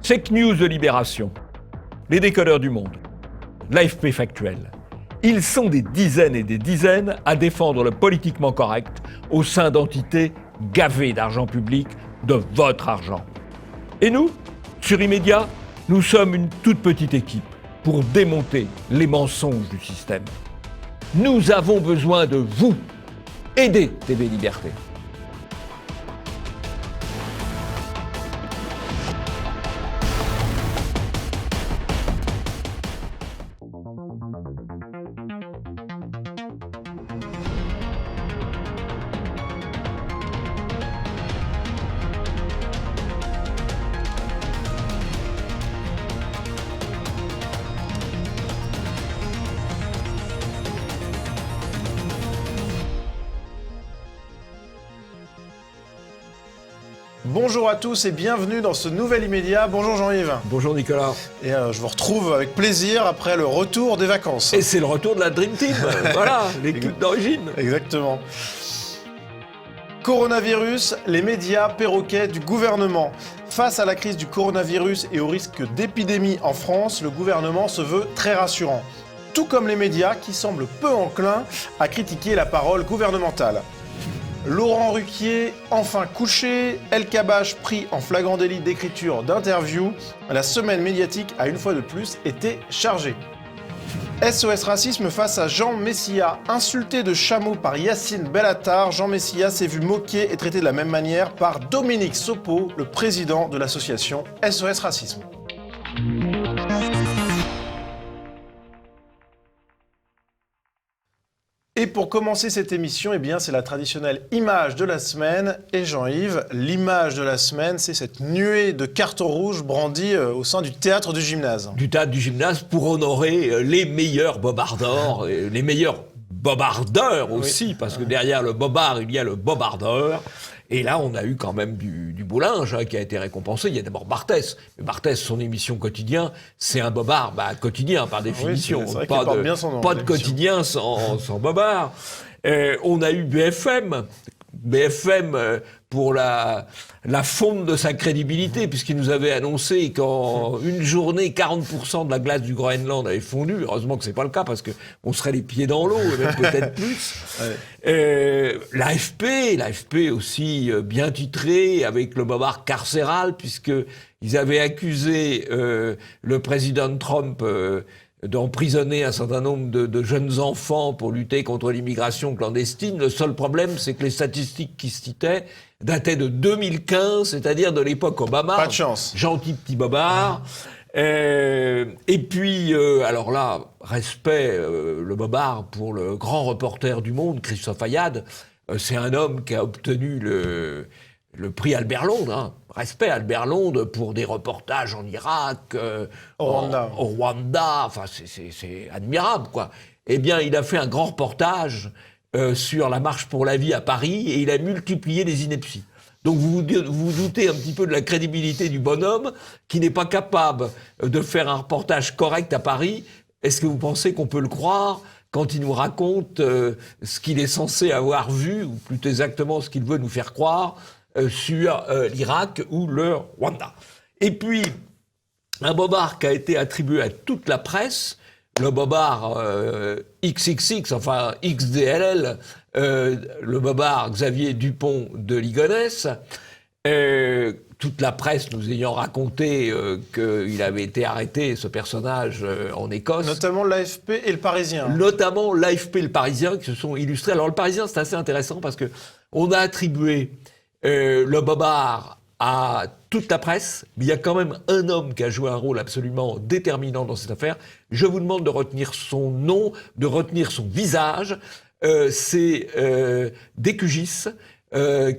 Fake news de Libération, les décodeurs du monde, l'AFP factuel. Ils sont des dizaines et des dizaines à défendre le politiquement correct au sein d'entités gavées d'argent public, de votre argent. Et nous, sur Immédiat, nous sommes une toute petite équipe pour démonter les mensonges du système. Nous avons besoin de vous. Aidez TV Liberté. Bonjour à tous et bienvenue dans ce nouvel Immédiat. Bonjour Jean-Yves. Bonjour Nicolas. Et je vous retrouve avec plaisir après le retour des vacances. Et c'est le retour de la Dream Team, voilà, l'équipe d'origine. Exactement. Coronavirus, les médias perroquets du gouvernement. Face à la crise du coronavirus et au risque d'épidémie en France, le gouvernement se veut très rassurant. Tout comme les médias qui semblent peu enclins à critiquer la parole gouvernementale. Laurent Ruquier, enfin couché, El Kabbach pris en flagrant délit d'écriture d'interview, la semaine médiatique a une fois de plus été chargée. SOS Racisme face à Jean Messia, insulté de chameau par Yacine Bellatar, Jean Messia s'est vu moqué et traité de la même manière par Dominique Sopo, le président de l'association SOS Racisme. Et pour commencer cette émission, eh bien, c'est la traditionnelle image de la semaine. Et Jean-Yves, l'image de la semaine, c'est cette nuée de cartons rouges brandis au sein du théâtre du gymnase. Du théâtre du gymnase pour honorer les meilleurs bobardeurs, les meilleurs bobardeurs aussi, parce que derrière le bobard, il y a le bobardeur. Et là, on a eu quand même du beau linge qui a été récompensé. Il y a d'abord Barthès. Mais Barthès, son émission quotidien, c'est un bobard quotidien par définition. Oui, c'est vrai qu'il porte bien son nom, pas de quotidien sans bobard. On a eu BFM. BFM pour la fonte de sa crédibilité, puisqu'il nous avait annoncé qu'en une journée, 40% de la glace du Groenland avait fondu. Heureusement que c'est pas le cas, parce qu'on serait les pieds dans l'eau, et même peut-être plus. Ouais. L'AFP aussi bien titré, avec le bobard carcéral, puisqu'ils avaient accusé le président Trump d'emprisonner un certain nombre de jeunes enfants pour lutter contre l'immigration clandestine. Le seul problème, c'est que les statistiques qui se citaient dataient de 2015, c'est-à-dire de l'époque Obama. Pas de chance. Gentil petit bobard. Et puis, alors là, respect, le bobard pour le grand reporter du monde, Christophe Ayad. C'est un homme qui a obtenu le prix Albert Londres, hein. Respect Albert Londres pour des reportages en Irak, au Rwanda, enfin c'est admirable quoi. Eh bien, il a fait un grand reportage sur la marche pour la vie à Paris et il a multiplié les inepties. Donc vous doutez un petit peu de la crédibilité du bonhomme qui n'est pas capable de faire un reportage correct à Paris. Est-ce que vous pensez qu'on peut le croire quand il nous raconte ce qu'il est censé avoir vu, ou plus exactement ce qu'il veut nous faire croire sur l'Irak ou le Rwanda. Et puis, un bobard qui a été attribué à toute la presse, le bobard XXX, enfin XDLL, le bobard Xavier Dupont de Ligonnès, toute la presse nous ayant raconté qu'il avait été arrêté, ce personnage, en Écosse. Notamment l'AFP et le Parisien. Notamment l'AFP et le Parisien qui se sont illustrés. Alors le Parisien, c'est assez intéressant parce que on a attribué le bobard à toute la presse, mais il y a quand même un homme qui a joué un rôle absolument déterminant dans cette affaire. Je vous demande de retenir son nom, de retenir son visage. C'est Décugis,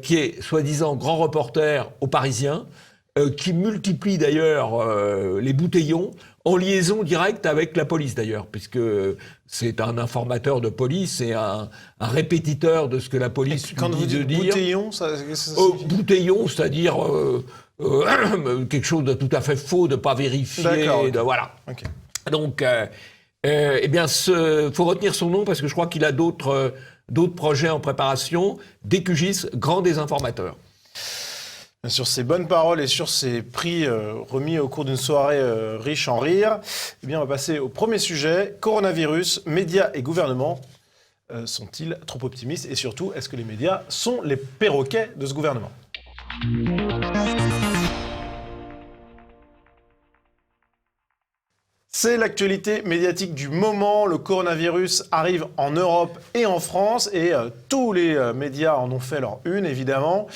qui est soi-disant grand reporter au Parisien, qui multiplie d'ailleurs les bouteillons en liaison directe avec la police d'ailleurs, puisque c'est un informateur de police et un répétiteur de ce que la police quand vous dites bouteillon, ça bouteillon, c'est-à-dire quelque chose de tout à fait faux, de pas vérifié, okay. Voilà. Okay. Donc, eh bien, faut retenir son nom parce que je crois qu'il a d'autres projets en préparation. Décugis, grand désinformateur. Sur ces bonnes paroles et sur ces prix remis au cours d'une soirée riche en rire, eh bien, on va passer au premier sujet. Coronavirus, médias et gouvernement sont-ils trop optimistes? Et surtout, est-ce que les médias sont les perroquets de ce gouvernement? C'est l'actualité médiatique du moment. Le coronavirus arrive en Europe et en France et tous les médias en ont fait leur une, évidemment.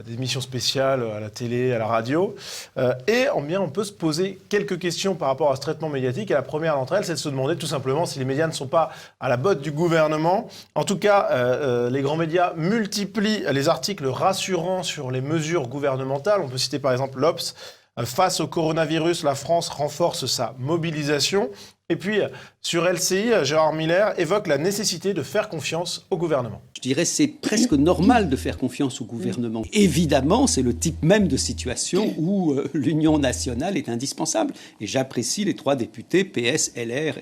Des émissions spéciales à la télé, à la radio. Bien, on peut se poser quelques questions par rapport à ce traitement médiatique. Et la première d'entre elles, c'est de se demander tout simplement si les médias ne sont pas à la botte du gouvernement. En tout cas, les grands médias multiplient les articles rassurants sur les mesures gouvernementales. On peut citer par exemple l'Obs. Face au coronavirus, la France renforce sa mobilisation. Et puis, sur LCI, Gérard Miller évoque la nécessité de faire confiance au gouvernement. Je dirais que c'est presque normal de faire confiance au gouvernement. Évidemment, c'est le type même de situation où l'union nationale est indispensable. Et j'apprécie les 3 députés, PS, LR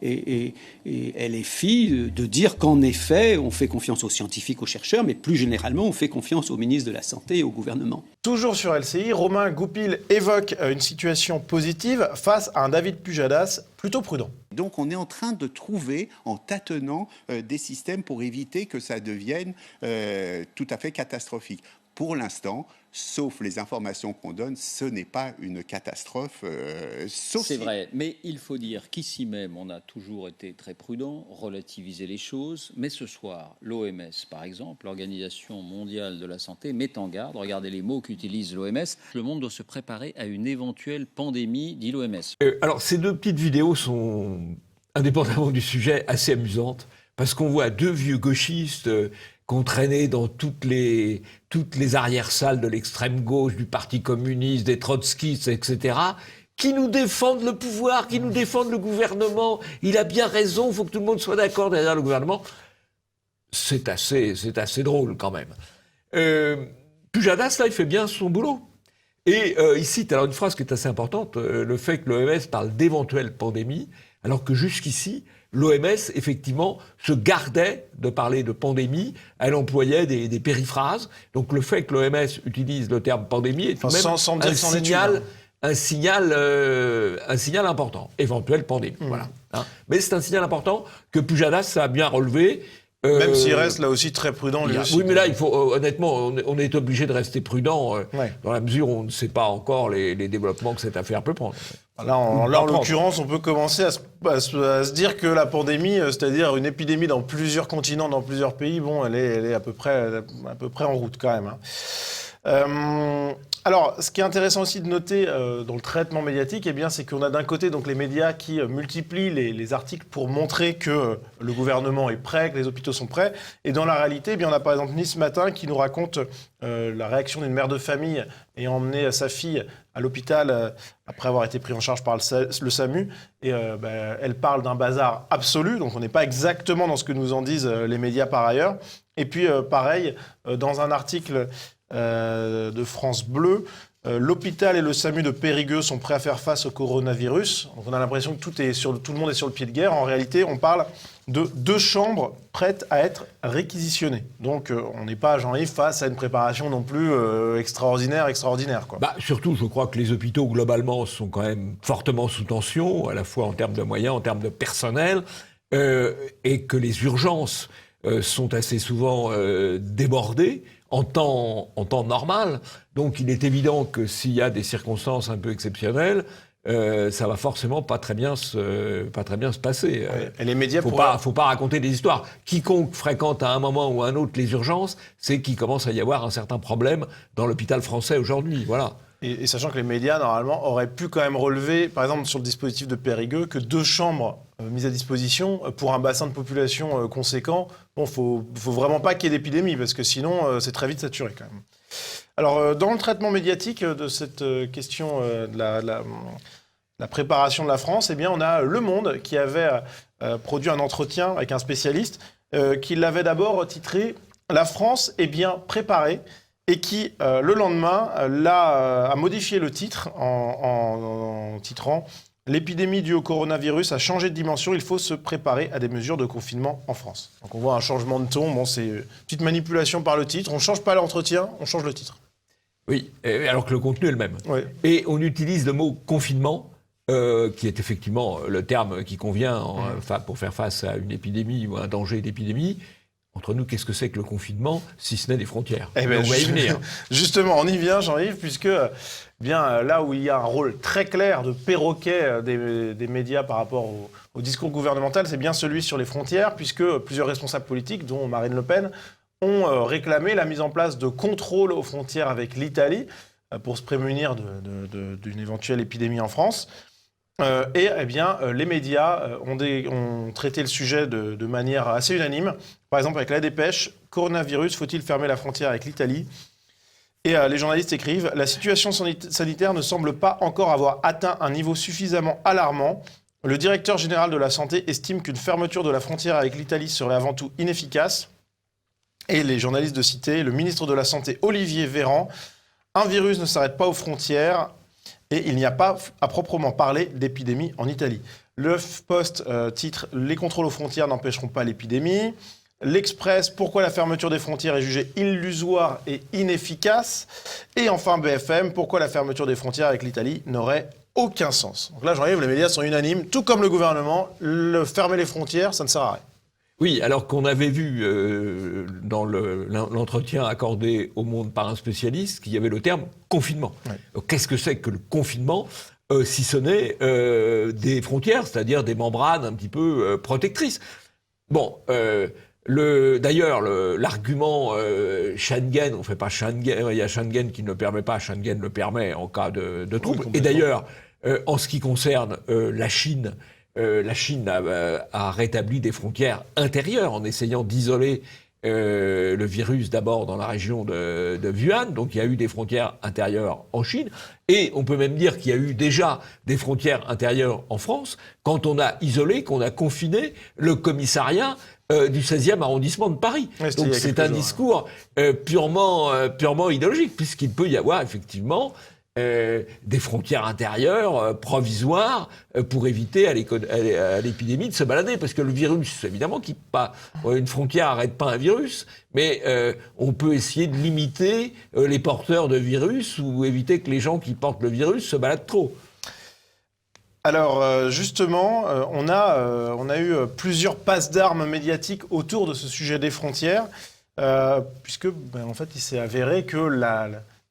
et LFI, de dire qu'en effet, on fait confiance aux scientifiques, aux chercheurs, mais plus généralement, on fait confiance au ministre de la Santé et au gouvernement. Toujours sur LCI, Romain Goupil évoque une situation positive face à un David Pujadas plutôt prudent. Donc on est en train de trouver, en tâtonnant, des systèmes pour éviter que ça devienne tout à fait catastrophique. Pour l'instant, sauf les informations qu'on donne, ce n'est pas une catastrophe. C'est vrai, mais il faut dire qu'ici même, on a toujours été très prudent, relativiser les choses. Mais ce soir, l'OMS, par exemple, l'Organisation mondiale de la santé, met en garde. Regardez les mots qu'utilise l'OMS. Le monde doit se préparer à une éventuelle pandémie, dit l'OMS. Alors, ces 2 petites vidéos sont, indépendamment du sujet, assez amusantes, parce qu'on voit 2 vieux gauchistes qu'on traînait dans toutes les arrière-salles de l'extrême gauche, du Parti communiste, des trotskistes, etc., qui nous défendent le pouvoir, qui nous défendent le gouvernement. Il a bien raison, il faut que tout le monde soit d'accord derrière le gouvernement. C'est assez drôle quand même. Pujadas, là, il fait bien son boulot. Et il cite alors une phrase qui est assez importante, le fait que l'OMS parle d'éventuelle pandémie, alors que jusqu'ici, l'OMS, effectivement, se gardait de parler de pandémie. Elle employait des périphrases. Donc le fait que l'OMS utilise le terme pandémie est tout de même un signal important. Éventuelle pandémie, voilà. Hein. Mais c'est un signal important que Pujadas a bien relevé. Même s'il reste là aussi très prudent, lui aussi. Oui, mais là, il faut honnêtement, on est obligé de rester prudent dans la mesure où on ne sait pas encore les développements que cette affaire peut prendre. Là, en l'occurrence, on peut commencer à se dire que la pandémie, c'est-à-dire une épidémie dans plusieurs continents, dans plusieurs pays, bon, elle est à peu près en route quand même. Hein. Alors, ce qui est intéressant aussi de noter dans le traitement médiatique, eh bien, c'est qu'on a d'un côté donc les médias qui multiplient les articles pour montrer que le gouvernement est prêt, que les hôpitaux sont prêts. Et dans la réalité, eh bien, on a par exemple Nice Matin qui nous raconte la réaction d'une mère de famille ayant emmené sa fille à l'hôpital après avoir été pris en charge par le SAMU. Et elle parle d'un bazar absolu, donc on n'est pas exactement dans ce que nous en disent les médias par ailleurs. Et puis pareil, dans un article de France Bleu, l'hôpital et le SAMU de Périgueux sont prêts à faire face au coronavirus. Donc on a l'impression que tout le monde est sur le pied de guerre. En réalité, on parle de 2 chambres prêtes à être réquisitionnées. Donc on n'est pas, Jean-Yves, face à une préparation non plus extraordinaire, quoi. Surtout, je crois que les hôpitaux, globalement, sont quand même fortement sous tension, à la fois en termes de moyens, en termes de personnel, et que les urgences sont assez souvent débordées en temps normal. Donc il est évident que s'il y a des circonstances un peu exceptionnelles, ça va forcément pas très bien se passer. Et les médias faut pas raconter des histoires. Quiconque fréquente à un moment ou à un autre les urgences, c'est qu'il commence à y avoir un certain problème dans l'hôpital français aujourd'hui. Voilà. Et sachant que les médias, normalement, auraient pu quand même relever, par exemple sur le dispositif de Périgueux, que 2 chambres mises à disposition pour un bassin de population conséquent, bon, faut vraiment pas qu'il y ait d'épidémie, parce que sinon, c'est très vite saturé quand même. Alors, dans le traitement médiatique de cette question de la préparation de la France, eh bien, on a Le Monde qui avait produit un entretien avec un spécialiste qui l'avait d'abord titré « La France est bien préparée ». Et qui, le lendemain, a modifié le titre en titrant « L'épidémie due au coronavirus a changé de dimension, il faut se préparer à des mesures de confinement en France ». Donc on voit un changement de ton, bon, c'est une petite manipulation par le titre, on ne change pas l'entretien, on change le titre. Oui, alors que le contenu est le même. Oui. Et on utilise le mot confinement, qui est effectivement le terme qui convient pour faire face à une épidémie ou à un danger d'épidémie. Entre nous, qu'est-ce que c'est que le confinement, si ce n'est des frontières? Eh ben, on va y venir. Justement, on y vient, Jean-Yves, puisque bien là où il y a un rôle très clair de perroquet des médias par rapport au discours gouvernemental, c'est bien celui sur les frontières, puisque plusieurs responsables politiques, dont Marine Le Pen, ont réclamé la mise en place de contrôles aux frontières avec l'Italie pour se prémunir d'une éventuelle épidémie en France. Les médias ont traité le sujet de manière assez unanime. Par exemple, avec La Dépêche, coronavirus, faut-il fermer la frontière avec l'Italie? Et les journalistes écrivent « La situation sanitaire ne semble pas encore avoir atteint un niveau suffisamment alarmant. Le directeur général de la Santé estime qu'une fermeture de la frontière avec l'Italie serait avant tout inefficace. » Et les journalistes de citer le ministre de la Santé, Olivier Véran, « Un virus ne s'arrête pas aux frontières. » Et il n'y a pas, à proprement parler, d'épidémie en Italie. Le Post titre « Les contrôles aux frontières n'empêcheront pas l'épidémie ». L'Express, pourquoi la fermeture des frontières est jugée illusoire et inefficace. Et enfin BFM, pourquoi la fermeture des frontières avec l'Italie n'aurait aucun sens. Donc là, Jean-Yves, les médias sont unanimes, tout comme le gouvernement, fermer les frontières, ça ne sert à rien. Oui, alors qu'on avait vu dans l'entretien accordé au Monde par un spécialiste qu'il y avait le terme confinement. Ouais. Qu'est-ce que c'est que le confinement si ce n'est des frontières, c'est-à-dire des membranes un petit peu protectrices. Bon, d'ailleurs, l'argument Schengen, on ne fait pas Schengen, il y a Schengen qui ne le permet pas, Schengen le permet en cas de trouble. Et d'ailleurs, en ce qui concerne la Chine a rétabli des frontières intérieures en essayant d'isoler le virus d'abord dans la région de Wuhan. Donc il y a eu des frontières intérieures en Chine. Et on peut même dire qu'il y a eu déjà des frontières intérieures en France quand on a isolé, qu'on a confiné le commissariat du 16e arrondissement de Paris. Ouais, donc c'est un discours purement idéologique, puisqu'il peut y avoir effectivement des frontières intérieures provisoires pour éviter à l'épidémie de se balader. Parce que le virus, évidemment, une frontière n'arrête pas un virus, mais on peut essayer de limiter les porteurs de virus ou éviter que les gens qui portent le virus se baladent trop. Alors justement, on a eu plusieurs passes d'armes médiatiques autour de ce sujet des frontières, puisque en fait, il s'est avéré que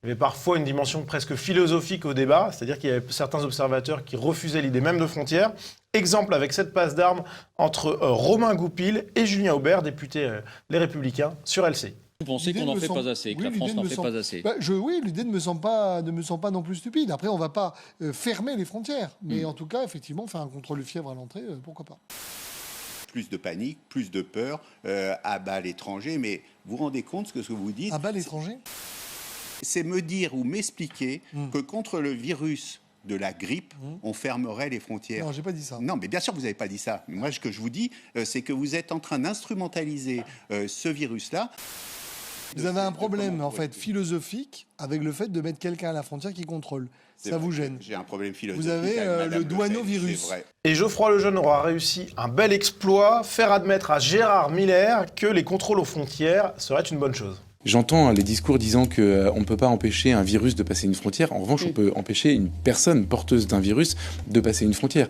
il y avait parfois une dimension presque philosophique au débat, c'est-à-dire qu'il y avait certains observateurs qui refusaient l'idée même de frontières. Exemple avec cette passe d'armes entre Romain Goupil et Julien Aubert, député Les Républicains, sur LCI. Vous pensez qu'on n'en fait pas assez, que la France n'en fait pas assez? Oui, l'idée ne me semble pas non plus stupide. Après, on ne va pas fermer les frontières. Mais en tout cas, effectivement, faire un contrôle de fièvre à l'entrée, pourquoi pas. Plus de panique, plus de peur, à bas l'étranger. Mais vous vous rendez compte de ce que vous dites? À bas l'étranger? C'est me dire ou m'expliquer que contre le virus de la grippe, on fermerait les frontières. Non, j'ai pas dit ça. Non, mais bien sûr, vous n'avez pas dit ça. Mais moi, ce que je vous dis, c'est que vous êtes en train d'instrumentaliser ce virus-là. Vous avez un problème, en fait, philosophique avec le fait de mettre quelqu'un à la frontière qui contrôle. Ça vous gêne. J'ai un problème philosophique. Vous avez le douano-virus. Et Geoffroy Lejeune aura réussi un bel exploit, faire admettre à Gérard Miller que les contrôles aux frontières seraient une bonne chose. J'entends les discours disant qu'on ne peut pas empêcher un virus de passer une frontière. En revanche, on peut empêcher une personne porteuse d'un virus de passer une frontière.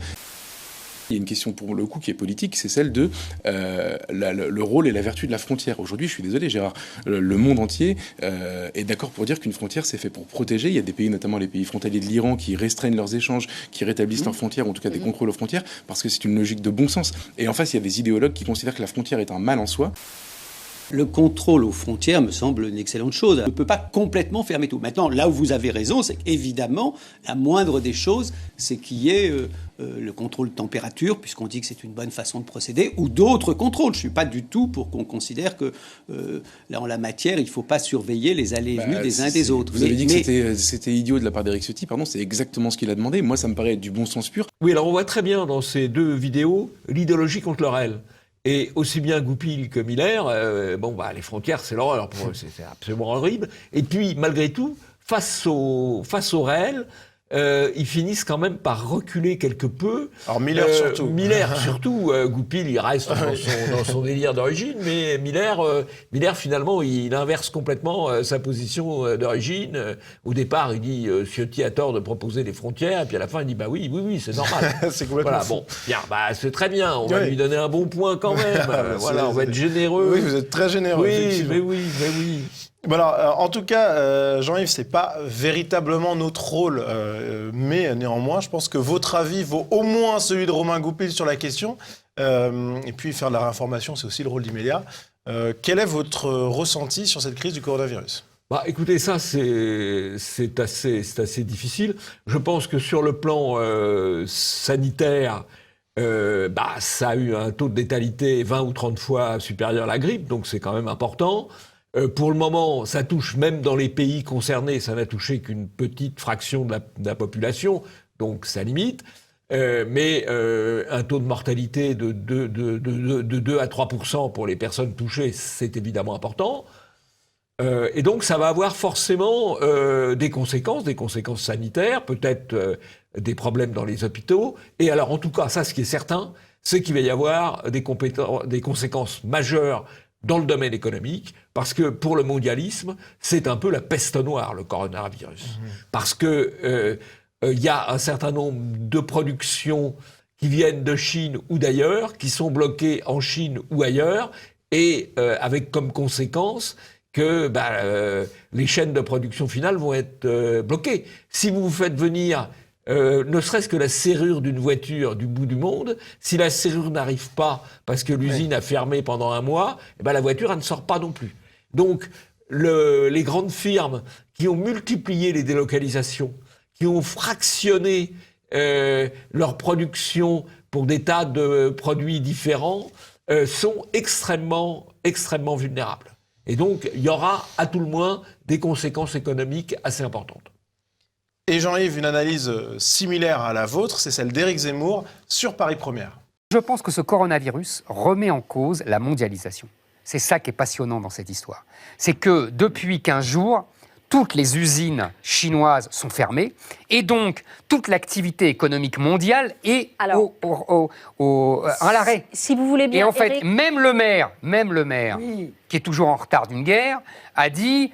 Il y a une question pour le coup qui est politique, c'est celle de le rôle et la vertu de la frontière. Aujourd'hui, je suis désolé Gérard, le monde entier est d'accord pour dire qu'une frontière c'est fait pour protéger. Il y a des pays, notamment les pays frontaliers de l'Iran, qui restreignent leurs échanges, qui rétablissent leurs frontières, ou en tout cas des contrôles aux frontières, parce que c'est une logique de bon sens. Et en face, il y a des idéologues qui considèrent que la frontière est un mal en soi. Le contrôle aux frontières me semble une excellente chose. On ne peut pas complètement fermer tout. Maintenant, là où vous avez raison, c'est qu'évidemment, la moindre des choses, c'est qu'il y ait le contrôle de température, puisqu'on dit que c'est une bonne façon de procéder, ou d'autres contrôles. Je ne suis pas du tout pour qu'on considère que, là, en la matière, il ne faut pas surveiller les allées et venues des uns des autres. Vous avez dit que c'était idiot de la part d'Éric Ciotti, pardon, c'est exactement ce qu'il a demandé. Moi, ça me paraît être du bon sens pur. Oui, alors on voit très bien dans ces deux vidéos l'idéologie contre le réel. Et aussi bien Goupil que Miller, les frontières, c'est l'horreur pour eux, c'est absolument horrible. Et puis, malgré tout, face au réel, ils finissent quand même par reculer quelque peu. Alors Miller surtout. Miller surtout. Goupil, il reste dans son délire d'origine, mais Miller, finalement, il inverse complètement sa position d'origine. Au départ, il dit Ciotti a tort de proposer des frontières, et puis à la fin, il dit bah oui, c'est normal. C'est complètement voilà, fou. bon, bien, c'est très bien. On va lui donner un bon point quand même. On va être généreux. Oui, vous êtes très généreux. Effectivement. Mais oui. Bon alors, en tout cas, Jean-Yves, c'est pas véritablement notre rôle, mais néanmoins, je pense que votre avis vaut au moins celui de Romain Goupil sur la question. Et puis, faire de la réinformation, c'est aussi le rôle d'Imélia. Quel est votre ressenti sur cette crise du coronavirus ? Écoutez, ça, c'est assez difficile. Je pense que sur le plan sanitaire, ça a eu un taux de létalité 20 ou 30 fois supérieur à la grippe, donc c'est quand même important. Pour le moment, ça touche, même dans les pays concernés, ça n'a touché qu'une petite fraction de la population, donc ça limite. Mais un taux de mortalité de 2 à 3% pour les personnes touchées, c'est évidemment important. Et donc ça va avoir forcément des conséquences sanitaires, peut-être des problèmes dans les hôpitaux. Et alors en tout cas, ça, ce qui est certain, c'est qu'il va y avoir des conséquences majeures dans le domaine économique, parce que pour le mondialisme, c'est un peu la peste noire, le coronavirus. Parce que il y a un certain nombre de productions qui viennent de Chine ou d'ailleurs, qui sont bloquées en Chine ou ailleurs, et avec comme conséquence que les chaînes de production finale vont être bloquées. Si vous faites venir ne serait-ce que la serrure d'une voiture du bout du monde, si la serrure n'arrive pas parce que l'usine a fermé pendant un mois, la voiture, elle ne sort pas non plus. Donc, les grandes firmes qui ont multiplié les délocalisations, qui ont fractionné leur production pour des tas de produits différents, sont extrêmement vulnérables. Et donc, il y aura, à tout le moins, des conséquences économiques assez importantes. Et Jean-Yves, une analyse similaire à la vôtre, c'est celle d'Éric Zemmour sur Paris Première. Je pense que ce coronavirus remet en cause la mondialisation. C'est ça qui est passionnant dans cette histoire. C'est que depuis 15 jours, toutes les usines chinoises sont fermées et donc toute l'activité économique mondiale est à l'arrêt. Si vous voulez bien, et en fait, Éric... même le maire, oui, qui est toujours en retard d'une guerre, a dit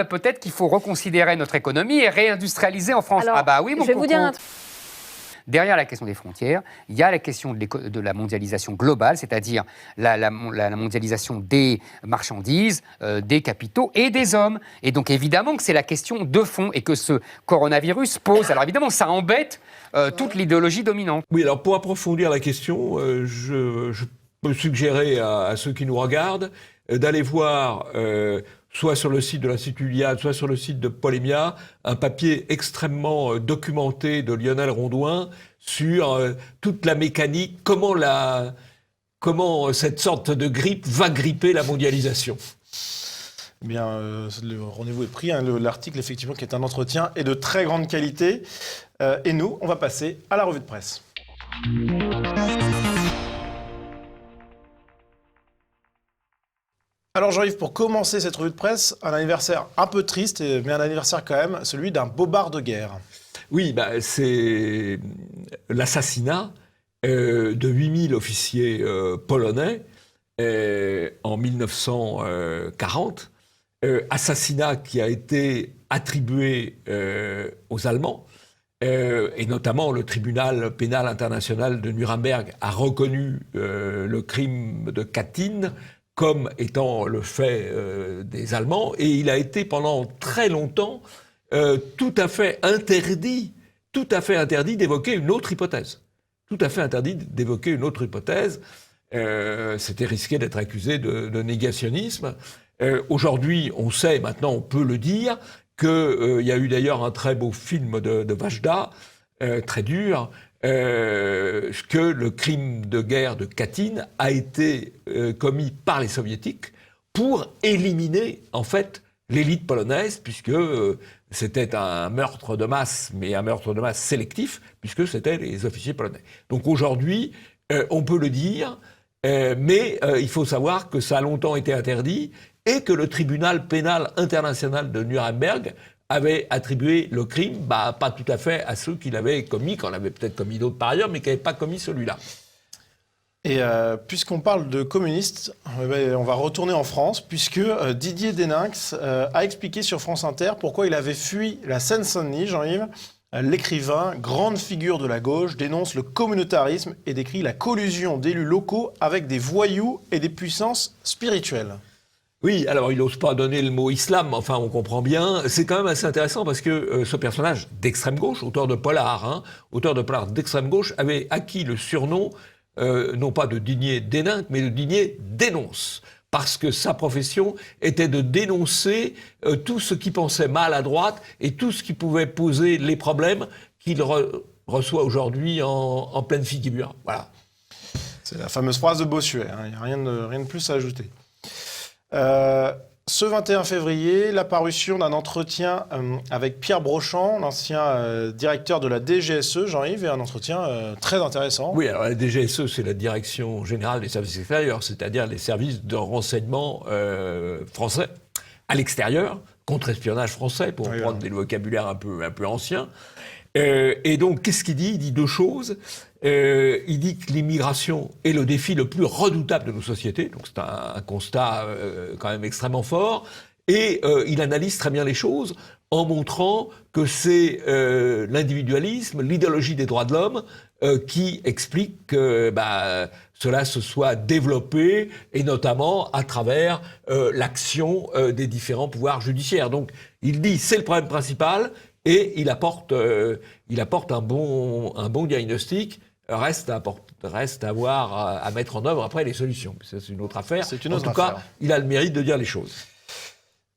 peut-être qu'il faut reconsidérer notre économie et réindustrialiser en France. Alors, oui, mon je vais vous dire un truc. Derrière la question des frontières, il y a la question de la mondialisation globale, c'est-à-dire la mondialisation des marchandises, des capitaux et des hommes. Et donc évidemment que c'est la question de fond et que ce coronavirus pose. Alors évidemment, ça embête toute l'idéologie dominante. Oui, alors pour approfondir la question, je peux suggérer à ceux qui nous regardent d'aller voir... soit sur le site de l'Institut Iliade, soit sur le site de Polémia, un papier extrêmement documenté de Lionel Rondouin sur toute la mécanique, comment cette sorte de grippe va gripper la mondialisation. Bien, le rendez-vous est pris. L'article, effectivement, qui est un entretien, est de très grande qualité. Et nous, on va passer à la revue de presse. Alors Jean-Yves, pour commencer cette revue de presse, un anniversaire un peu triste, mais un anniversaire quand même, celui d'un bobard de guerre. Oui, c'est l'assassinat de 8000 officiers polonais en 1940. Assassinat qui a été attribué aux Allemands. Et notamment le tribunal pénal international de Nuremberg a reconnu le crime de Katyn comme étant le fait des Allemands, et il a été pendant très longtemps tout à fait interdit d'évoquer une autre hypothèse. C'était risqué d'être accusé de négationnisme. Aujourd'hui, on sait, maintenant on peut le dire, qu'il y a eu d'ailleurs un très beau film de Vajda, très dur, que le crime de guerre de Katyn a été commis par les soviétiques pour éliminer en fait l'élite polonaise, puisque c'était un meurtre de masse, mais un meurtre de masse sélectif, puisque c'était les officiers polonais. Donc aujourd'hui, on peut le dire, mais il faut savoir que ça a longtemps été interdit et que le tribunal pénal international de Nuremberg avait attribué le crime, pas tout à fait à ceux qui l'avaient commis, qu'on avait peut-être commis d'autres par ailleurs, mais qui n'avaient pas commis celui-là. Et puisqu'on parle de communistes, on va retourner en France, puisque Didier Deninx a expliqué sur France Inter pourquoi il avait fui la Seine-Saint-Denis, Jean-Yves. L'écrivain, grande figure de la gauche, dénonce le communautarisme et décrit la collusion d'élus locaux avec des voyous et des puissances spirituelles. Oui, alors il n'ose pas donner le mot islam, mais enfin on comprend bien. C'est quand même assez intéressant parce que ce personnage d'extrême gauche, auteur de polar d'extrême gauche, avait acquis le surnom, non pas de Didier Deninx, mais de Didier Dénonce. Parce que sa profession était de dénoncer tout ce qui pensait mal à droite et tout ce qui pouvait poser les problèmes qu'il reçoit aujourd'hui en pleine figure. Voilà. C'est la fameuse phrase de Bossuet, il n'y a rien de plus à ajouter. Ce 21 février, l'apparition d'un entretien avec Pierre Brochand, l'ancien directeur de la DGSE, Jean-Yves, et un entretien très intéressant. Oui, alors la DGSE, c'est la Direction Générale des Services Extérieurs, c'est-à-dire les services de renseignement français à l'extérieur, contre-espionnage français, pour prendre des vocabulaires un peu anciens. Et donc, qu'est-ce qu'il dit ? Il dit deux choses. Il dit que l'immigration est le défi le plus redoutable de nos sociétés. Donc, c'est un constat quand même extrêmement fort. Et il analyse très bien les choses en montrant que c'est l'individualisme, l'idéologie des droits de l'homme qui explique que cela se soit développé, et notamment à travers l'action des différents pouvoirs judiciaires. Donc, il dit c'est le problème principal. Et il apporte un bon diagnostic. Reste à voir, à mettre en œuvre après les solutions. Ça, c'est une autre affaire. En tout cas, il a le mérite de dire les choses.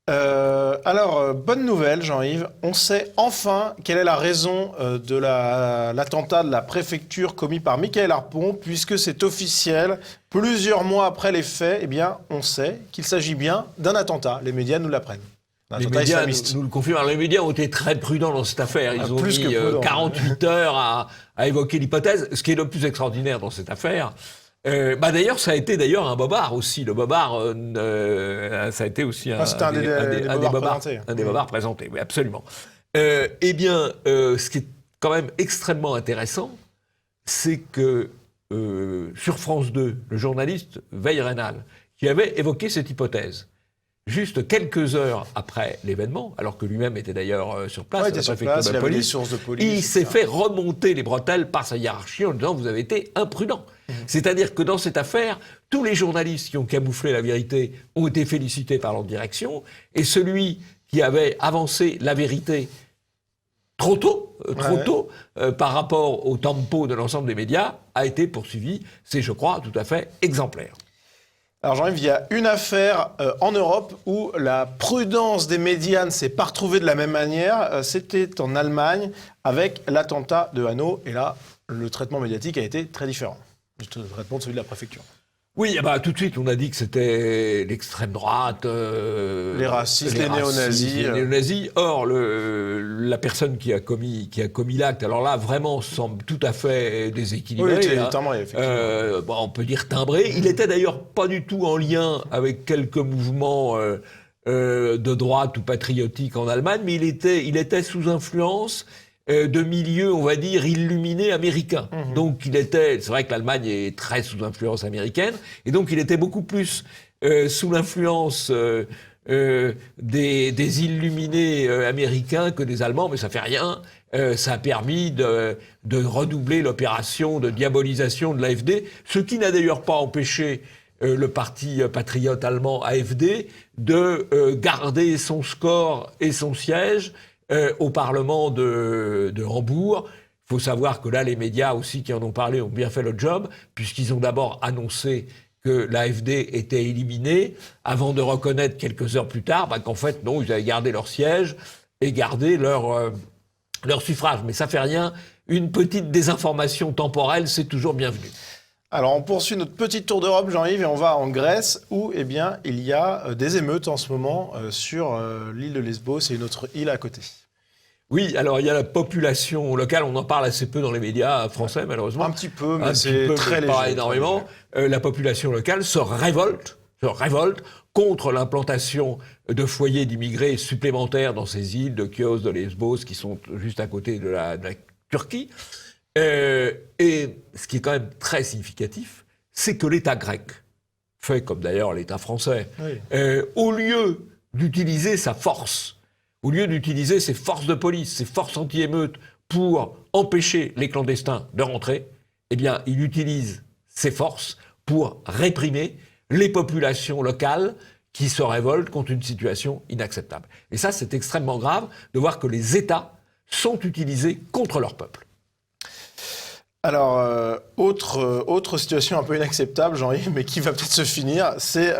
Alors, bonne nouvelle, Jean-Yves. On sait enfin quelle est la raison de l'attentat de la préfecture commis par Michael Harpon, puisque c'est officiel. Plusieurs mois après les faits, on sait qu'il s'agit bien d'un attentat. Les médias nous l'apprennent. Les médias nous le confirment. Alors, les médias ont été très prudents dans cette affaire. Ils ont mis 48 heures à évoquer l'hypothèse. Ce qui est le plus extraordinaire dans cette affaire, d'ailleurs, ça a été un bobard aussi. Le bobard, ça a été aussi un des bobards présentés. Oui, absolument. Ce qui est quand même extrêmement intéressant, c'est que sur France 2, le journaliste Veil Rénal, qui avait évoqué cette hypothèse, juste quelques heures après l'événement, alors que lui-même était d'ailleurs sur place, il s'est fait remonter les bretelles par sa hiérarchie en disant « vous avez été imprudent ». C'est-à-dire que dans cette affaire, tous les journalistes qui ont camouflé la vérité ont été félicités par leur direction, et celui qui avait avancé la vérité trop tôt, par rapport au tempo de l'ensemble des médias, a été poursuivi. C'est, je crois, tout à fait exemplaire. Alors Jean-Yves, il y a une affaire en Europe où la prudence des médias ne s'est pas retrouvée de la même manière. C'était en Allemagne avec l'attentat de Hanau. Et là, le traitement médiatique a été très différent du traitement de celui de la préfecture. Oui, tout de suite, on a dit que c'était l'extrême droite, les racistes, les néo-nazis. Or, la personne qui a commis l'acte, alors là, vraiment, semble tout à fait déséquilibré. Oui, il était timbré, effectivement. On peut dire timbré. Il était d'ailleurs pas du tout en lien avec quelques mouvements de droite ou patriotiques en Allemagne, mais il était sous influence de milieux, on va dire, illuminés américains. Donc c'est vrai que l'Allemagne est très sous influence américaine, et donc il était beaucoup plus sous l'influence des illuminés américains que des Allemands, mais ça fait rien. Ça a permis de redoubler l'opération de diabolisation de l'AfD, ce qui n'a d'ailleurs pas empêché le parti patriote allemand AfD de garder son score et son siège au Parlement de Hambourg. Il faut savoir que là, les médias aussi qui en ont parlé ont bien fait le job, puisqu'ils ont d'abord annoncé que l'AfD était éliminée, avant de reconnaître quelques heures plus tard qu'en fait, non, ils avaient gardé leur siège et gardé leur suffrage. Mais ça fait rien. Une petite désinformation temporelle, c'est toujours bienvenu. Alors, on poursuit notre petit tour d'Europe, Jean-Yves, et on va en Grèce, où il y a des émeutes en ce moment sur l'île de Lesbos et une autre île à côté. Oui, alors il y a la population locale, on en parle assez peu dans les médias français, malheureusement. Un petit peu, mais c'est très léger. Pas énormément. La population locale se révolte contre l'implantation de foyers d'immigrés supplémentaires dans ces îles de Chios, de Lesbos, qui sont juste à côté de la Turquie. Et ce qui est quand même très significatif, c'est que l'État grec, fait comme d'ailleurs l'État français, au lieu d'utiliser sa force, au lieu d'utiliser ses forces de police, ses forces anti-émeutes pour empêcher les clandestins de rentrer, eh bien, il utilise ses forces pour réprimer les populations locales qui se révoltent contre une situation inacceptable. Et ça, c'est extrêmement grave de voir que les États sont utilisés contre leur peuple. Alors, autre situation un peu inacceptable, Jean-Yves, mais qui va peut-être se finir, c'est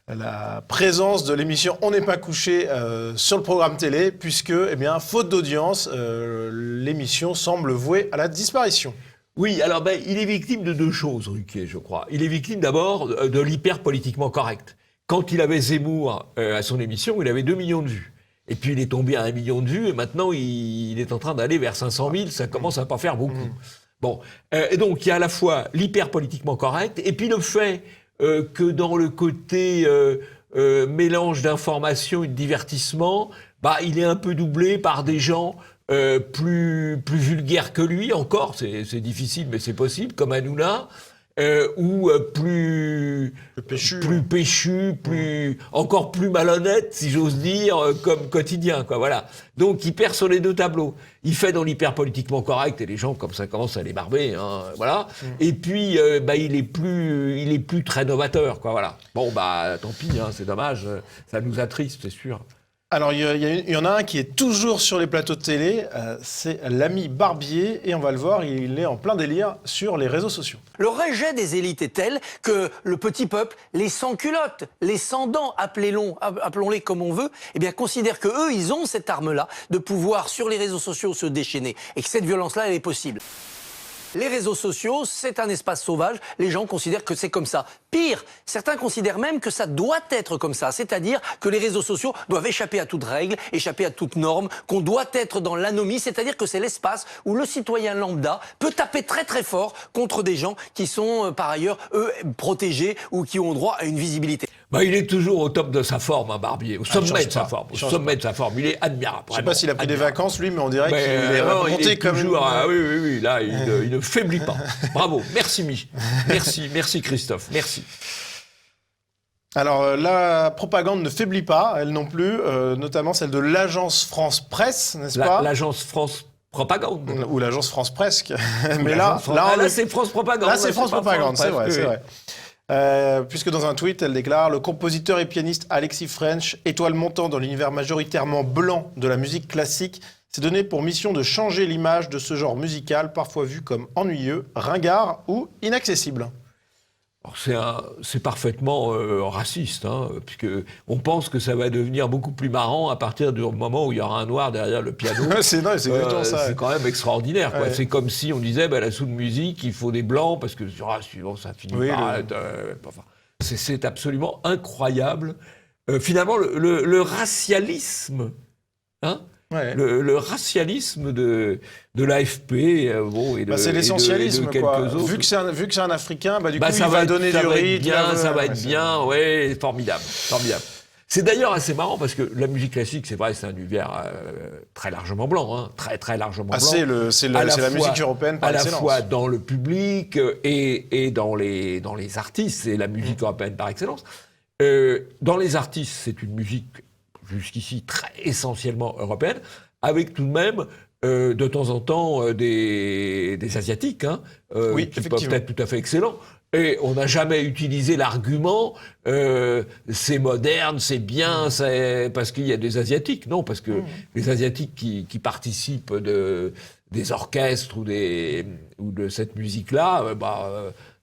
la présence de l'émission On n'est pas couché sur le programme télé, puisque, eh bien, faute d'audience, l'émission semble vouée à la disparition. Oui, alors il est victime de deux choses, Ruquier, je crois. Il est victime d'abord de l'hyper politiquement correct. Quand il avait Zemmour à son émission, il avait 2 millions de vues. Et puis il est tombé à 1 million de vues, et maintenant il est en train d'aller vers 500 000, ça commence à pas faire beaucoup. Bon, et donc il y a à la fois l'hyper politiquement correct, et puis le fait que dans le côté mélange d'informations et de divertissement, il est un peu doublé par des gens plus vulgaires que lui encore, c'est difficile mais c'est possible, comme Hanouna, ou plus péchu, encore plus malhonnête, si j'ose dire, comme Quotidien, quoi, voilà. Donc il perd sur les deux tableaux. Il fait dans l'hyper politiquement correct et les gens comme ça commencent à les barber, hein, voilà. Et puis il est plus très novateur, quoi, voilà. Bon tant pis, hein, c'est dommage, ça nous attriste, c'est sûr. Alors, il y en a un qui est toujours sur les plateaux de télé, c'est l'ami Barbier, et on va le voir, il est en plein délire sur les réseaux sociaux. Le rejet des élites est tel que le petit peuple, les sans-culottes, les sans-dents, appelons-les comme on veut, eh bien, considèrent qu'eux, ils ont cette arme-là de pouvoir, sur les réseaux sociaux, se déchaîner, et que cette violence-là, elle est possible. Les réseaux sociaux, c'est un espace sauvage. Les gens considèrent que c'est comme ça. Pire, certains considèrent même que ça doit être comme ça. C'est-à-dire que les réseaux sociaux doivent échapper à toute règle, échapper à toute norme, qu'on doit être dans l'anomie. C'est-à-dire que c'est l'espace où le citoyen lambda peut taper très très fort contre des gens qui sont par ailleurs, eux, protégés ou qui ont droit à une visibilité. Il est toujours au top de sa forme, Barbier, au sommet de sa forme. Au sommet de sa forme, il est admirable. Je ne sais pas s'il a pris des vacances, lui, mais on dirait qu'il est remonté comme toujours. Oui, là, il ne faiblit pas. Bravo, merci Christophe, merci. Alors, la propagande ne faiblit pas, elle non plus, notamment celle de l'agence France Presse, n'est-ce pas ? L'agence France Propagande. Ou l'agence France Presque. Mais là, c'est France Propagande. Là, c'est France Propagande, c'est vrai. Puisque dans un tweet, elle déclare « Le compositeur et pianiste Alexis French, étoile montante dans l'univers majoritairement blanc de la musique classique, s'est donné pour mission de changer l'image de ce genre musical, parfois vu comme ennuyeux, ringard ou inaccessible. » C'est parfaitement raciste, hein, puisque on pense que ça va devenir beaucoup plus marrant à partir du moment où il y aura un noir derrière le piano. c'est exactement ça. C'est quand même extraordinaire, quoi. Ouais. C'est comme si on disait, la soul-musique, il faut des blancs, parce que suivant, ça finit par être... c'est absolument incroyable. Finalement, le racialisme, hein, ouais. le racialisme de l'AFP, et de, c'est l'essentialisme, et de quelques autres. Vu que c'est un Africain, du coup, il va donner du rythme. Ça va être bien, ouais, formidable. C'est d'ailleurs assez marrant parce que la musique classique, c'est vrai, c'est un univers très largement blanc, hein, très largement blanc. C'est la musique européenne par excellence. À la fois dans le public et dans les artistes, c'est la musique européenne par excellence. Dans les artistes, c'est une musique jusqu'ici très essentiellement européenne, avec tout de même de temps en temps des Asiatiques, hein, qui peuvent être tout à fait excellents. Et on n'a jamais utilisé l'argument c'est moderne, c'est bien, c'est parce qu'il y a des Asiatiques. Non, parce que les Asiatiques qui participent des orchestres ou de cette musique-là,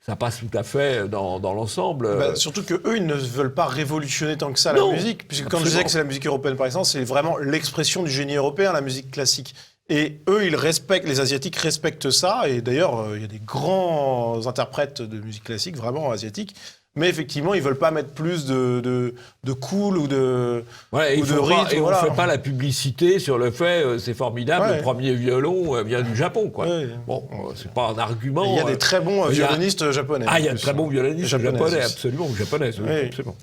ça passe tout à fait dans l'ensemble. Surtout qu'eux, ils ne veulent pas révolutionner tant que ça la musique. Puisque quand je disais que c'est la musique européenne par exemple, c'est vraiment l'expression du génie européen, la musique classique. Et eux, les Asiatiques respectent ça. Et d'ailleurs, il y a des grands interprètes de musique classique, vraiment asiatiques. mais effectivement, ils veulent pas mettre plus de cool ou de, ouais, ou de rythme. Et voilà. on ne fait pas la publicité sur le fait, c'est formidable, Ouais. le premier violon vient du Japon, quoi. Ouais. Bon, c'est pas un argument. Il y a des très bons il y a- violonistes japonais. Ah, il y a en de plus. très bons violonistes Japonaises japonais, aussi. absolument, ou japonaises, oui, Oui. absolument.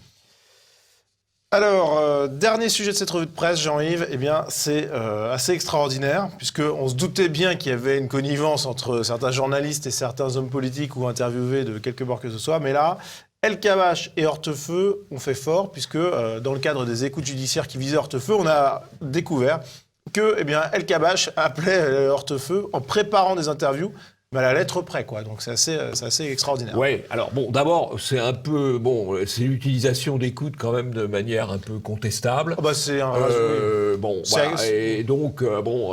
Alors, dernier sujet de cette revue de presse, Jean-Yves, eh bien, c'est assez extraordinaire, puisqu'on se doutait bien qu'il y avait une connivence entre certains journalistes et certains hommes politiques ou interviewés de quelque bord que ce soit, mais là, El Kabbach et Hortefeux ont fait fort, puisque dans le cadre des écoutes judiciaires qui visaient Hortefeux, on a découvert que eh bien, El Kabbach appelait Hortefeux en préparant des interviews, mais à la lettre près, quoi. Donc c'est assez extraordinaire. Oui, alors bon, d'abord, c'est un peu, c'est l'utilisation d'écoute quand même de manière un peu contestable. Ah bah, c'est un... Bon, C'est- voilà, et donc,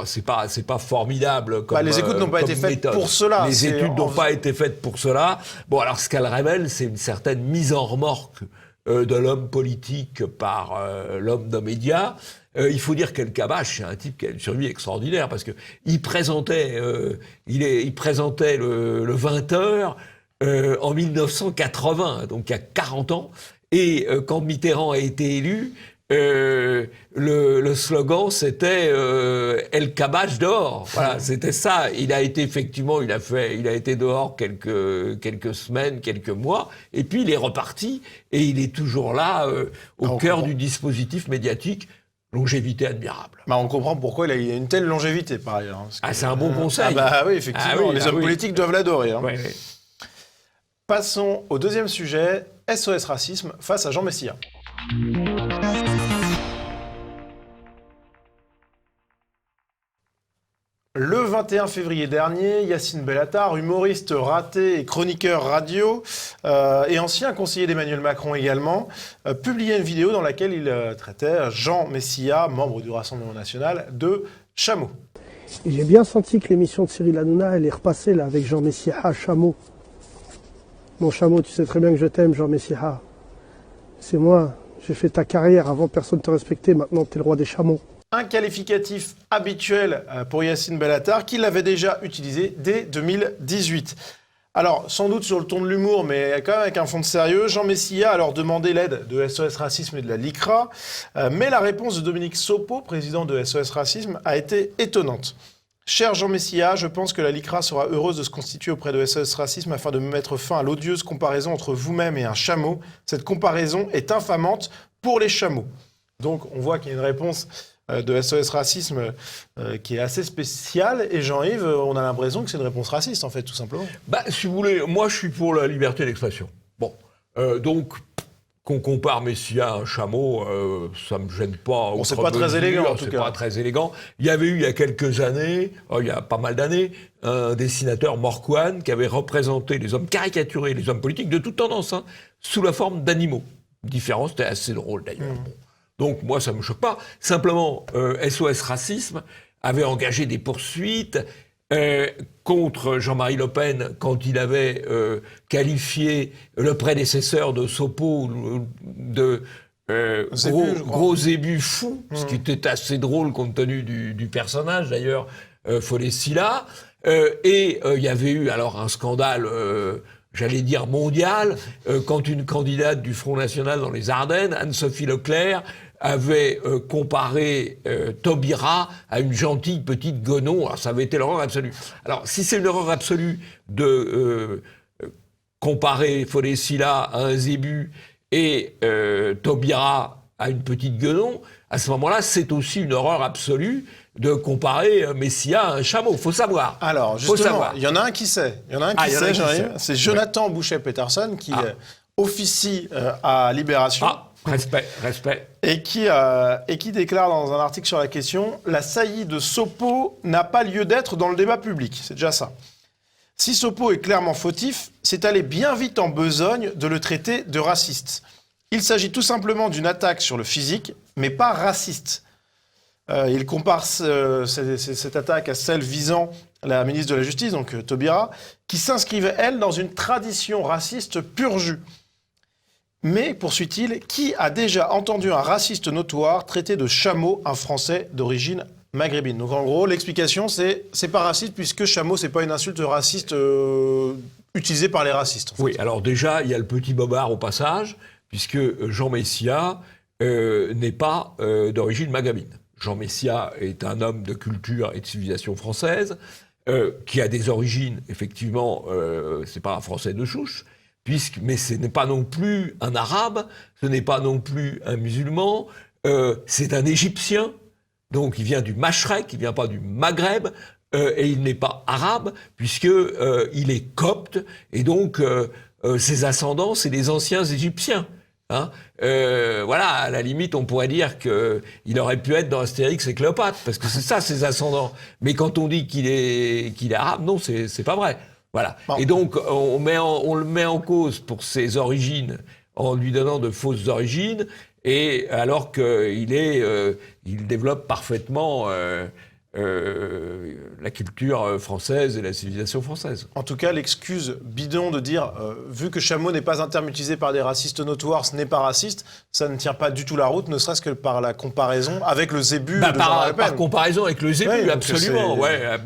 c'est pas formidable comme les écoutes n'ont pas comme été faites méthode. pour cela. Les C'est études n'ont en- pas été faites pour cela. Bon, alors ce qu'elles révèlent, c'est une certaine mise en remorque de l'homme politique par l'homme de médias. Il faut dire qu'El Kabbach, c'est un type qui a une survie extraordinaire parce que il présentait le 20h en 1980, donc il y a 40 ans. Et quand Mitterrand a été élu, le slogan c'était El Kabbach dehors. Voilà, c'était ça. Il a été effectivement, il a été dehors quelques semaines, quelques mois, et puis il est reparti et il est toujours là au cœur du dispositif médiatique. Longévité admirable. Bah, on comprend pourquoi il a une telle longévité, par ailleurs. Hein, parce que- C'est un bon conseil. Ah bah oui, effectivement, les hommes politiques doivent l'adorer. Hein. Ouais, ouais. Passons au deuxième sujet, SOS Racisme face à Jean Messia. Le 21 février dernier, Yacine Bellatar, humoriste raté et chroniqueur radio, et ancien conseiller d'Emmanuel Macron également, publiait une vidéo dans laquelle il traitait Jean Messia, membre du Rassemblement national, de chameau. Et j'ai bien senti que l'émission de Cyril Hanouna, elle est repassée là avec Jean Messia, chameau. Mon chameau, tu sais très bien que je t'aime, Jean Messia. C'est moi, j'ai fait ta carrière, avant personne ne te respectait, maintenant t'es le roi des chameaux. Un qualificatif habituel pour Yacine Bellatar, qu'il avait déjà utilisé dès 2018. Alors, sans doute sur le ton de l'humour, mais quand même avec un fond de sérieux, Jean Messia a alors demandé l'aide de SOS Racisme et de la LICRA, mais la réponse de Dominique Sopo, président de SOS Racisme, a été étonnante. Cher Jean Messia, je pense que la LICRA sera heureuse de se constituer auprès de SOS Racisme afin de mettre fin à l'odieuse comparaison entre vous-même et un chameau. Cette comparaison est infamante pour les chameaux. Donc, on voit qu'il y a une réponse de SOS Racisme qui est assez spéciale. Et Jean-Yves, on a l'impression que c'est une réponse raciste, en fait, tout simplement. Bah, si vous voulez, moi je suis pour la liberté d'expression. Bon, donc qu'on compare Messia à un chameau, ça me gêne pas. Bon, c'est outre pas très mesure, élégant, en tout c'est cas. pas très élégant. Il y avait eu il y a quelques années, il y a pas mal d'années, un dessinateur Morquan qui avait représenté les hommes caricaturés, les hommes politiques de toute tendance, hein, sous la forme d'animaux. Différent, c'était assez drôle d'ailleurs. Bon. Donc moi, ça me choque pas. Simplement, SOS Racisme avait engagé des poursuites contre Jean-Marie Le Pen quand il avait qualifié le prédécesseur de Sopo de gros zébu fou, ce qui était assez drôle compte tenu du personnage d'ailleurs, Follet-Silla. Et il y avait eu alors un scandale... j'allais dire mondial, quand une candidate du Front National dans les Ardennes, Anne-Sophie Leclerc, avait comparé Taubira à une gentille petite guenon. Alors, ça avait été l'horreur absolue. Alors, si c'est une horreur absolue de comparer Follet-Silla à un zébu et Taubira à une petite guenon, à ce moment-là, c'est aussi une horreur absolue de comparer Messia à un chameau. Faut savoir. Alors, justement, il y en a un qui sait. Il y en a un qui sait, Jean-Yves. C'est Jonathan Boucher-Peterson qui officie à Libération. Respect. Et qui déclare dans un article sur la question « La saillie de Sopo n'a pas lieu d'être dans le débat public ». C'est déjà ça. Si Sopo est clairement fautif, c'est aller bien vite en besogne de le traiter de raciste. Il s'agit tout simplement d'une attaque sur le physique, mais pas raciste. Il compare cette attaque à celle visant la ministre de la Justice, donc Taubira, qui s'inscrivait, elle, dans une tradition raciste pur jus. Mais, poursuit-il, qui a déjà entendu un raciste notoire traiter de chameau un Français d'origine maghrébine? Donc en gros, l'explication, c'est pas raciste puisque chameau, c'est pas une insulte raciste utilisé par les racistes. En fait. Oui, alors déjà, il y a le petit bobard au passage, puisque Jean Messia n'est pas d'origine maghrébine. Jean Messia est un homme de culture et de civilisation française, qui a des origines, effectivement, c'est pas un Français de souche, mais ce n'est pas non plus un Arabe, ce n'est pas non plus un musulman, c'est un Égyptien, donc il vient du Mashrek, il vient pas du Maghreb, et il n'est pas arabe, puisque il est copte, et donc ses ascendants, c'est les anciens Égyptiens. Hein, voilà, à la limite, on pourrait dire qu'il aurait pu être dans Astérix et Cléopâtre, parce que c'est ça, ses ascendants. Mais quand on dit qu'il est arabe, non, c'est pas vrai. Voilà. Bon. Et donc, on le met en cause pour ses origines, en lui donnant de fausses origines, et alors qu'il il développe parfaitement la culture française et la civilisation française. En tout cas, l'excuse bidon de dire vu que Chameau n'est pas un terme utilisé par des racistes notoires, ce n'est pas raciste, ça ne tient pas du tout la route, ne serait-ce que par la comparaison avec le zébu de Jean-Marie Le Pen. Par comparaison avec le zébu, oui, absolument.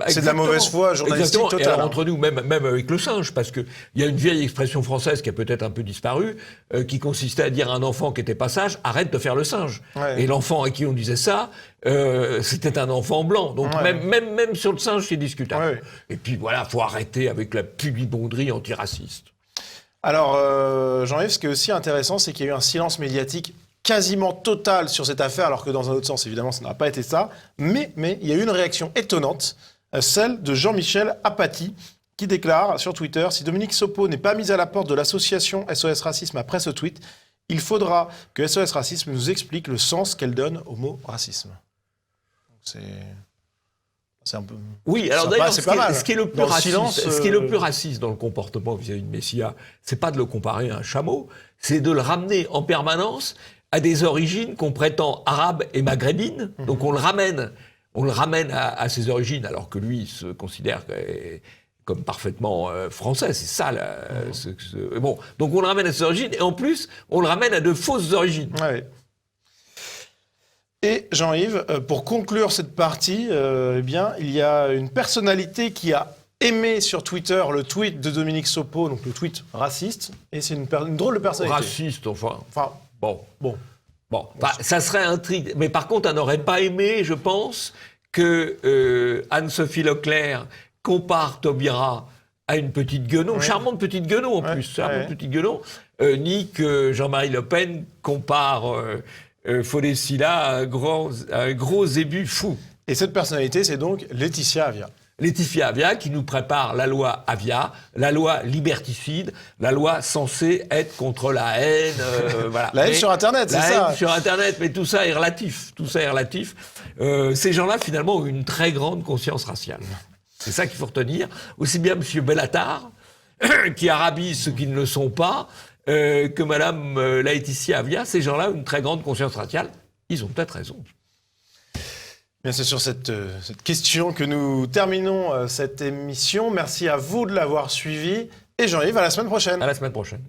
C'est de la mauvaise foi journalistique totale. Et alors, entre nous, même avec le singe, parce qu'il y a une vieille expression française qui a peut-être un peu disparu, qui consistait à dire à un enfant qui n'était pas sage, arrête de faire le singe. Ouais. Et l'enfant à qui on disait ça, c'était un enfant blanc. Donc même sur le singe, c'est discutable. Ouais. Et puis voilà, faut arrêter avec la pudibonderie antiraciste. Alors, Jean-Yves, ce qui est aussi intéressant, c'est qu'il y a eu un silence médiatique quasiment total sur cette affaire, alors que dans un autre sens, évidemment, ça n'a pas été ça. Mais il y a eu une réaction étonnante, celle de Jean-Michel Apathy, qui déclare sur Twitter « Si Dominique Sopo n'est pas mise à la porte de l'association SOS Racisme après ce tweet, il faudra que SOS Racisme nous explique le sens qu'elle donne au mot racisme. » C'est un peu. Oui, alors d'ailleurs, ce qui est le plus raciste dans le comportement vis-à-vis de Messia, c'est pas de le comparer à un chameau, c'est de le ramener en permanence à des origines qu'on prétend arabes et maghrébines. Donc on le ramène à ses origines, alors que lui il se considère comme parfaitement français. C'est ça. Bon, donc on le ramène à ses origines et en plus on le ramène à de fausses origines. Ouais. Et Jean-Yves, pour conclure cette partie, eh bien, il y a une personnalité qui a aimé sur Twitter le tweet de Dominique Sopo, donc le tweet raciste, et c'est une drôle de personnalité. Raciste, enfin. Bon. Ça serait intrigue. Mais par contre, on n'aurait pas aimé, je pense, que Anne-Sophie Leclerc compare Taubira à une petite guenon, charmante petite guenon en plus, petite guenon, ni que Jean-Marie Le Pen compare Fodessila, un gros zébu fou. Et cette personnalité, c'est donc Laetitia Avia. Laetitia Avia qui nous prépare la loi Avia, la loi liberticide, la loi censée être contre la haine. Voilà. La haine sur Internet, c'est ça. La haine sur Internet, mais tout ça est relatif. Ces gens-là, finalement, ont une très grande conscience raciale. C'est ça qu'il faut retenir. Aussi bien M. Bellatar, qui arabise ceux qui ne le sont pas, que Mme Laetitia Avia, ces gens-là ont une très grande conscience raciale. Ils ont peut-être raison. Bien, c'est sur cette question que nous terminons cette émission. Merci à vous de l'avoir suivi. Et Jean-Yves, à la semaine prochaine. À la semaine prochaine.